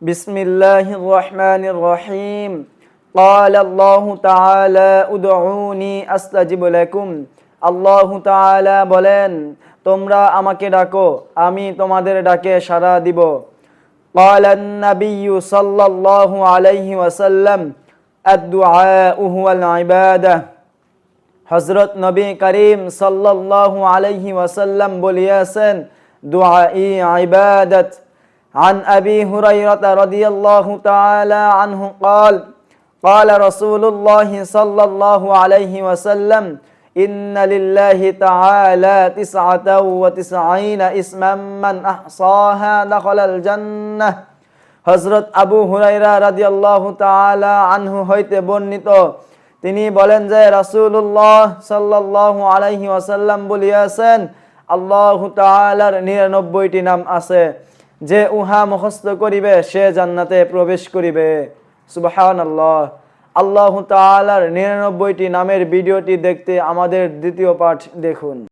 বিসমিল্লাহির রহমানির রহিম। قال الله تعالى উদউনি আস্তাজিব লাকুম। আল্লাহু তাআলা বলেন, তোমরা আমাকে ডাকো, আমি তোমাদের ডাকে সাড়া দিব। قال النبي صلى الله عليه وسلم الدعاء هو العبادة। হযরত নবী করিম সাল্লাল্লাহু আলাইহি ওয়াসাল্লাম বলিয়াছেন, দুআই ইবাদত। عن أبي هريرة رضي الله تعالى عنه قال قال رسول الله صلى الله عليه وسلم إن لله تعالى 99 اسما من أحصاها دخل الجنة। হযরত আবু হুরায়রা রাদিয়াল্লাহু তাআলা আনহু হইতে বর্ণিত, তিনি বলেন যে রাসূলুল্লাহ সাল্লাল্লাহু আলাইহি ওয়াসাল্লাম বলিয়াছেন, আল্লাহু তাআলার 99টি নাম আছে, যে উহা মুখস্থ করিবে সে জান্নাতে প্রবেশ করিবে। সুবহানাল্লাহ। আল্লাহু তাআলার 99টি নামের ভিডিওটি দেখতে আমাদের দ্বিতীয় পাঠ দেখুন।